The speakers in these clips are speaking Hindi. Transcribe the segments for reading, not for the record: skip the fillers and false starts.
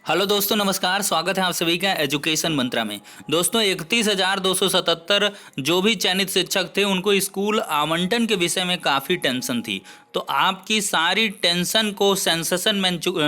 हेलो दोस्तों, नमस्कार। स्वागत है आप सभी का एजुकेशन मंत्रा में। दोस्तों 31,277 जो भी चयनित शिक्षक थे उनको स्कूल आवंटन के विषय में काफ़ी टेंशन थी। तो आपकी सारी टेंशन को सेंसेशन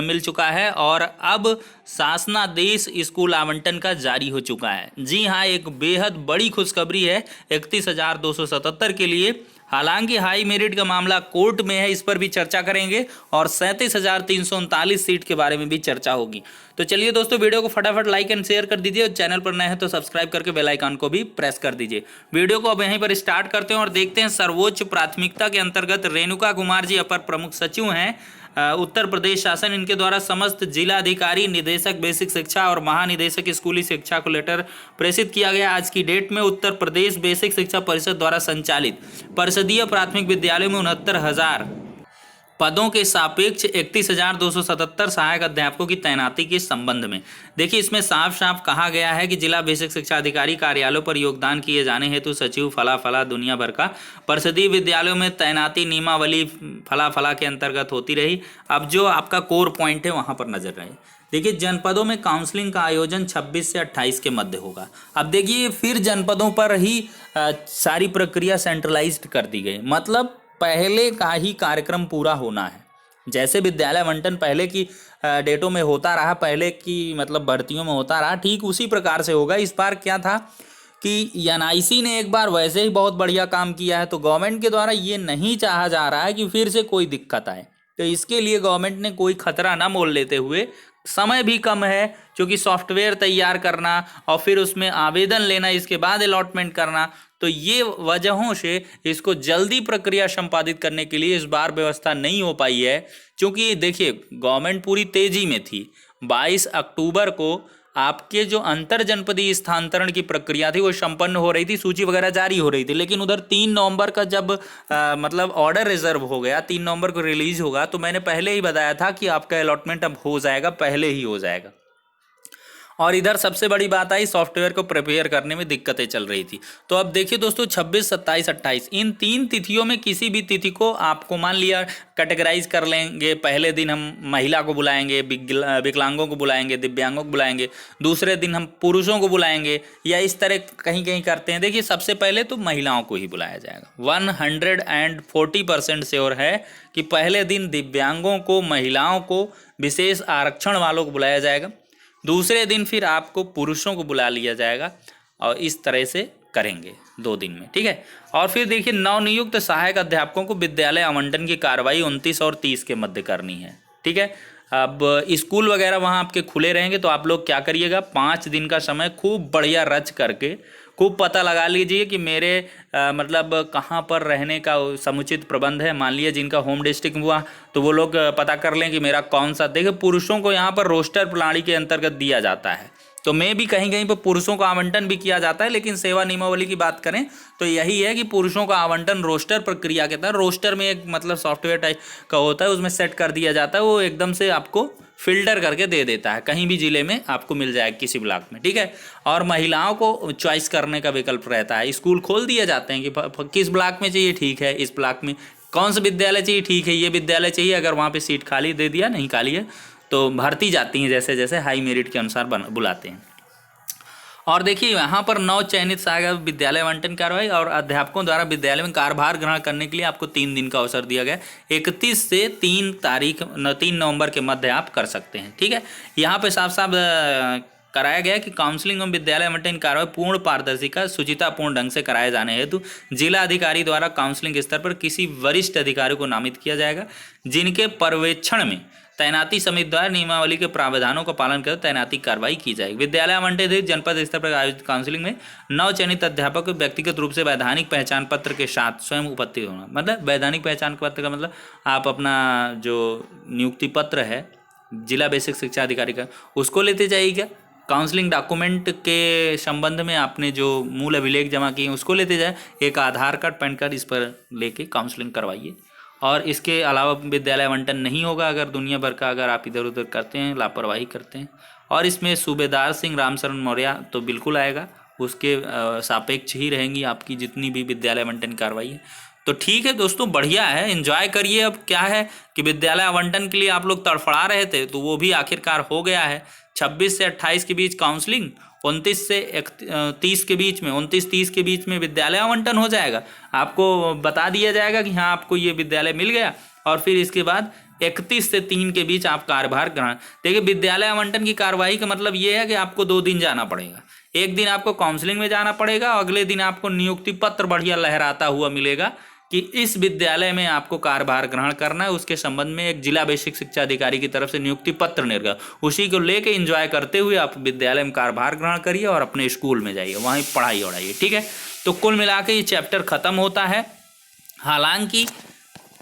मिल चुका है और अब शासनादेश स्कूल आवंटन का जारी हो चुका है। जी हाँ, एक बेहद बड़ी खुशखबरी है 31,277 के लिए। हालांकि हाई मेरिट का मामला कोर्ट में है, इस पर भी चर्चा करेंगे और 37,339 सीट के बारे में भी चर्चा होगी। तो चलिए दोस्तों, वीडियो को फटाफट लाइक एंड शेयर कर दीजिए और चैनल पर नए हैं तो सब्सक्राइब करके बेल आइकन को भी प्रेस कर दीजिए। वीडियो को अब यहीं पर स्टार्ट करते हैं और देखते हैं सर्वोच्च प्राथमिकता के अंतर्गत रेणुका कुमार जी अपर प्रमुख सचिव हैं उत्तर प्रदेश शासन। इनके द्वारा समस्त जिलाधिकारी, निदेशक बेसिक शिक्षा और महानिदेशक स्कूली शिक्षा को लेटर प्रेषित किया गया। आज की डेट में उत्तर प्रदेश बेसिक शिक्षा परिषद द्वारा संचालित परिषदीय प्राथमिक विद्यालयों में 69,000 पदों के सापेक्ष 31,277 सहायक अध्यापकों की तैनाती के संबंध में देखिए, इसमें साफ साफ कहा गया है कि जिला बेसिक शिक्षा अधिकारी कार्यालयों पर योगदान किए जाने हेतु सचिव फला फला दुनिया भर का परिषदीय विद्यालयों में तैनाती नियमावली फला फला के अंतर्गत होती रही। अब जो आपका कोर पॉइंट है वहां पर नजर रहे। देखिए, जनपदों में काउंसलिंग का आयोजन 26 से 28 के मध्य होगा। अब देखिए, फिर जनपदों पर ही सारी प्रक्रिया सेंट्रलाइज्ड कर दी गई। मतलब पहले का ही कार्यक्रम पूरा होना है। जैसे विद्यालय आवंटन पहले की डेटों में होता रहा, पहले की मतलब भर्तियों में होता रहा, ठीक उसी प्रकार से होगा। इस बार क्या था कि एनआईसी ने एक बार वैसे ही बहुत बढ़िया काम किया है, तो गवर्नमेंट के द्वारा ये नहीं चाहा जा रहा है कि फिर से कोई दिक्कत आए। तो इसके लिए गवर्नमेंट ने कोई खतरा ना मोल लेते हुए, समय भी कम है क्योंकि सॉफ्टवेयर तैयार करना और फिर उसमें आवेदन लेना, इसके बाद अलॉटमेंट करना, तो ये वजहों से इसको जल्दी प्रक्रिया संपादित करने के लिए इस बार व्यवस्था नहीं हो पाई है। क्योंकि देखिए, गवर्नमेंट पूरी तेजी में थी। 22 अक्टूबर को आपके जो अंतर जनपदीय स्थानांतरण की प्रक्रिया थी वो संपन्न हो रही थी, सूची वगैरह जारी हो रही थी। लेकिन उधर 3 नवंबर का जब मतलब ऑर्डर रिजर्व हो गया, 3 नवंबर को रिलीज होगा, तो मैंने पहले ही बताया था कि आपका अलॉटमेंट अब हो जाएगा, पहले ही हो जाएगा। और इधर सबसे बड़ी बात आई, सॉफ्टवेयर को प्रिपेयर करने में दिक्कतें चल रही थी। तो अब देखिए दोस्तों, 26, 27, 28 इन 3 तिथियों में किसी भी तिथि को आपको मान लिया कैटेगराइज कर लेंगे। पहले दिन हम महिला को बुलाएंगे, विकलांगों को बुलाएंगे, दिव्यांगों को बुलाएंगे, दूसरे दिन हम पुरुषों को बुलाएंगे, या इस तरह कहीं कहीं करते हैं। देखिए, सबसे पहले तो महिलाओं को ही बुलाया जाएगा। 140% श्योर है कि पहले दिन दिव्यांगों को, महिलाओं को, विशेष आरक्षण वालों को बुलाया जाएगा। दूसरे दिन फिर आपको पुरुषों को बुला लिया जाएगा और इस तरह से करेंगे 2 दिन में, ठीक है। और फिर देखिए, नवनियुक्त सहायक अध्यापकों को विद्यालय आवंटन की कार्रवाई 29 और 30 के मध्य करनी है, ठीक है। अब स्कूल वगैरह वहाँ आपके खुले रहेंगे, तो आप लोग क्या करिएगा, 5 दिन का समय खूब बढ़िया रच करके खूब पता लगा लीजिए कि मेरे मतलब कहाँ पर रहने का समुचित प्रबंध है। मान लिया जिनका होम डिस्ट्रिक्ट हुआ तो वो लोग पता कर लें कि मेरा कौन सा। देखिए, पुरुषों को यहाँ पर रोस्टर प्रणाली के अंतर्गत दिया जाता है, तो मैं भी कहीं कहीं पर पुरुषों का आवंटन भी किया जाता है। लेकिन सेवा नियमावली की बात करें तो यही है कि पुरुषों का आवंटन रोस्टर प्रक्रिया के तहत, रोस्टर में एक मतलब सॉफ्टवेयर टाइप का होता है, उसमें सेट कर दिया जाता है, वो एकदम से आपको फिल्टर करके दे देता है। कहीं भी जिले में आपको मिल जाएगा, किसी ब्लॉक में, ठीक है। और महिलाओं को चॉइस करने का विकल्प रहता है। स्कूल खोल दिए जाते हैं कि किस ब्लॉक में चाहिए, ठीक है, इस ब्लॉक में कौन सा विद्यालय चाहिए, ठीक है, ये विद्यालय चाहिए। अगर वहाँ पे सीट खाली दे दिया, नहीं खाली है, तो भर्ती जाती हैं जैसे जैसे हाई मेरिट के अनुसार बुलाते हैं। और देखिए, यहाँ पर 9 चयनित सहायक विद्यालय आवंटन कार्रवाई और अध्यापकों द्वारा विद्यालय में कार्यभार ग्रहण करने के लिए आपको 3 दिन का अवसर दिया गया। 31 से 3 नवंबर के मध्य आप कर सकते हैं, ठीक है। यहाँ पे साफ साफ कराया गया कि काउंसलिंग एवं विद्यालय आवंटन कार्रवाई पूर्ण पारदर्शिता, शुचितापूर्ण ढंग से कराए जाने हेतु जिला अधिकारी द्वारा काउंसलिंग स्तर पर किसी वरिष्ठ अधिकारी को नामित किया जाएगा, जिनके पर्यवेक्षण में तैनाती समिति द्वारा नियमावली के प्रावधानों का पालन कर तैनाती कार्रवाई की जाएगी। विद्यालय आवंटित जनपद स्तर पर आयोजित काउंसलिंग में 9 चयनित अध्यापक को व्यक्तिगत रूप से वैधानिक पहचान पत्र के साथ स्वयं उपस्थित होना। मतलब वैधानिक पहचान पत्र का मतलब आप अपना जो नियुक्ति पत्र है जिला बेसिक शिक्षा अधिकारी का, उसको लेते जाइएगा। काउंसलिंग डॉक्यूमेंट के संबंध में आपने जो मूल अभिलेख जमा किए उसको लेते जाए। एक आधार कार्ड, पैन कार्ड, इस पर लेके काउंसलिंग करवाइए। और इसके अलावा विद्यालय आवंटन नहीं होगा अगर दुनिया भर का अगर आप इधर उधर करते हैं, लापरवाही करते हैं। और इसमें सूबेदार सिंह रामशरण मौर्य तो बिल्कुल आएगा, उसके सापेक्ष ही रहेंगी आपकी जितनी भी विद्यालय आवंटन कार्रवाई है। तो ठीक है दोस्तों, बढ़िया है, एंजॉय करिए। अब क्या है कि विद्यालय आवंटन के लिए आप लोग तड़फड़ा रहे थे, तो वो भी आखिरकार हो गया है। 26 से 28 के बीच काउंसलिंग, 29 से 30 के बीच में, 29-30 के बीच में विद्यालय आवंटन हो जाएगा। आपको बता दिया जाएगा कि हाँ आपको ये विद्यालय मिल गया, और फिर इसके बाद 31 से 3 के बीच आप कार्यभार ग्रहण। देखिए, विद्यालय आवंटन की कार्यवाही का मतलब ये है कि आपको 2 दिन जाना पड़ेगा। एक दिन आपको काउंसलिंग में जाना पड़ेगा, अगले दिन आपको नियुक्ति पत्र बढ़िया लहराता हुआ मिलेगा कि इस विद्यालय में आपको कार्यभार ग्रहण करना है। उसके संबंध में एक जिला बेसिक शिक्षा अधिकारी की तरफ से नियुक्ति पत्र निर्गत, उसी को लेके एंजॉय करते हुए आप विद्यालय में कार्यभार ग्रहण करिए और अपने स्कूल में जाइए, वहीं पढ़ाई उड़ाइए। ठीक है, तो कुल मिला के ये चैप्टर खत्म होता है। हालांकि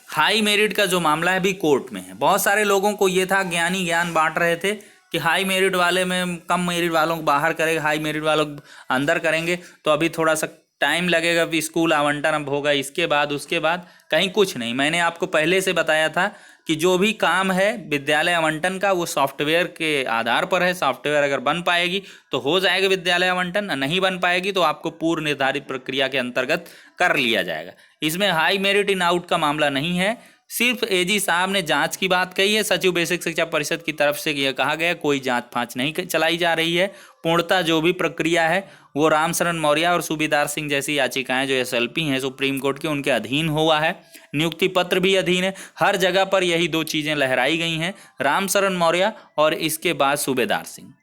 हाई मेरिट का जो मामला है अभी कोर्ट में है। बहुत सारे लोगों को ये था, ज्ञानी ज्ञान बांट रहे थे कि हाई मेरिट वाले में कम मेरिट वालों को बाहर करेगा, हाई मेरिट वालों को अंदर करेंगे, तो अभी थोड़ा सा टाइम लगेगा, अभी स्कूल आवंटन अब होगा, इसके बाद उसके बाद कहीं कुछ नहीं। मैंने आपको पहले से बताया था कि जो भी काम है विद्यालय आवंटन का वो सॉफ्टवेयर के आधार पर है। सॉफ्टवेयर अगर बन पाएगी तो हो जाएगा विद्यालय आवंटन, नहीं बन पाएगी तो आपको पूर्व निर्धारित प्रक्रिया के अंतर्गत कर लिया जाएगा। इसमें हाई मेरिट इन आउट का मामला नहीं है। सिर्फ एजी साहब ने जांच की बात कही है। सचिव बेसिक शिक्षा परिषद की तरफ से यह कहा गया कोई जांच फांच नहीं चलाई जा रही है। पूर्णतः जो भी प्रक्रिया है वो रामशरण मौर्य और सूबेदार सिंह जैसी याचिकाएं जो एसएलपी हैं सुप्रीम कोर्ट के, उनके अधीन हुआ है। नियुक्ति पत्र भी अधीन है। हर जगह पर यही 2 चीजें लहराई गई हैं, रामशरण मौर्य और इसके बाद सूबेदार सिंह।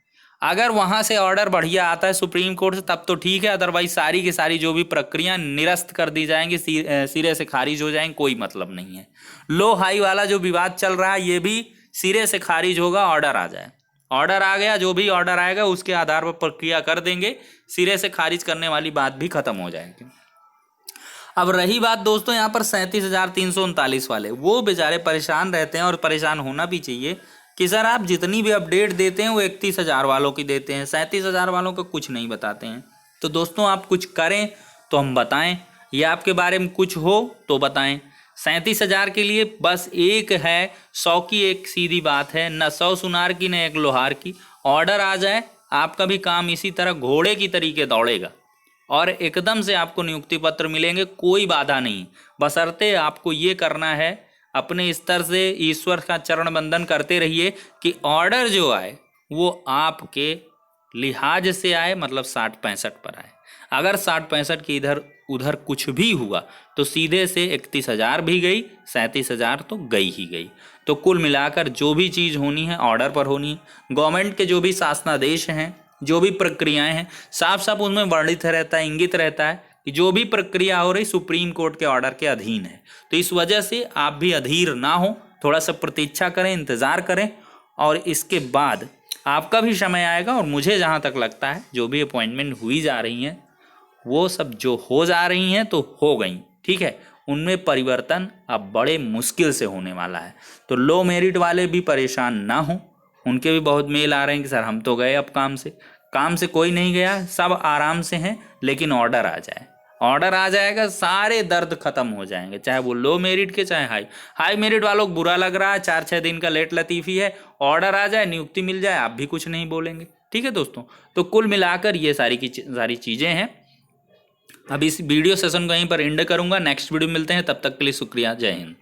अगर वहां से ऑर्डर बढ़िया आता है सुप्रीम कोर्ट से तब तो ठीक है, अदरवाइज सारी की सारी जो भी प्रक्रिया निरस्त कर दी जाएंगी, सिरे से खारिज हो जाएंगी, कोई मतलब नहीं है। लो हाई वाला जो विवाद चल रहा है ये भी सिरे से खारिज होगा, ऑर्डर आ जाए। ऑर्डर आ गया, जो भी ऑर्डर आएगा उसके आधार पर प्रक्रिया कर देंगे, सिरे से खारिज करने वाली बात भी खत्म हो जाएगी। अब रही बात दोस्तों यहाँ पर 37,339 वाले, वो बेचारे परेशान रहते हैं और परेशान होना भी चाहिए कि सर आप जितनी भी अपडेट देते हैं वो 31,000 वालों की देते हैं, 37,000 वालों का कुछ नहीं बताते हैं। तो दोस्तों आप कुछ करें तो हम बताएं, या आपके बारे में कुछ हो तो बताएं। 37,000 के लिए बस एक है, 100 की एक सीधी बात है, न 100 सुनार की न एक लोहार की। ऑर्डर आ जाए, आपका भी काम इसी तरह घोड़े की तरीके दौड़ेगा और एकदम से आपको नियुक्ति पत्र मिलेंगे, कोई बाधा नहीं। बशर्ते आपको ये करना है, अपने स्तर से ईश्वर का चरण बंदन करते रहिए कि ऑर्डर जो आए वो आपके लिहाज से आए, मतलब 60-65 पर आए। अगर 60-65 की इधर उधर कुछ भी हुआ तो सीधे से 31,000 भी गई, 37,000 तो गई ही गई। तो कुल मिलाकर जो भी चीज़ होनी है ऑर्डर पर होनी है। गवर्नमेंट के जो भी शासनादेश हैं, जो भी प्रक्रियाएं हैं, साफ साफ उसमें वर्णित रहता है, इंगित रहता है कि जो भी प्रक्रिया हो रही सुप्रीम कोर्ट के ऑर्डर के अधीन है। तो इस वजह से आप भी अधीर ना हो, थोड़ा सा प्रतीक्षा करें, इंतज़ार करें, और इसके बाद आपका भी समय आएगा। और मुझे जहाँ तक लगता है जो भी अपॉइंटमेंट हुई जा रही हैं वो सब जो हो जा रही हैं तो हो गई, ठीक है, उनमें परिवर्तन अब बड़े मुश्किल से होने वाला है। तो लो मेरिट वाले भी परेशान ना हों, उनके भी बहुत मेल आ रहे हैं कि सर हम तो गए अब काम से कोई नहीं गया, सब आराम से हैं, लेकिन ऑर्डर आ जाए। ऑर्डर आ जाएगा, सारे दर्द खत्म हो जाएंगे, चाहे वो लो मेरिट के चाहे हाई मेरिट वालों को बुरा लग रहा है, 4-6 दिन का लेट लतीफ़ी है, ऑर्डर आ जाए, नियुक्ति मिल जाए, आप भी कुछ नहीं बोलेंगे। ठीक है दोस्तों, तो कुल मिलाकर ये सारी चीज़ें हैं। अब इस वीडियो सेशन को यहीं पर एंड करूंगा, नेक्स्ट वीडियो मिलते हैं, तब तक के लिए शुक्रिया, जय हिंद।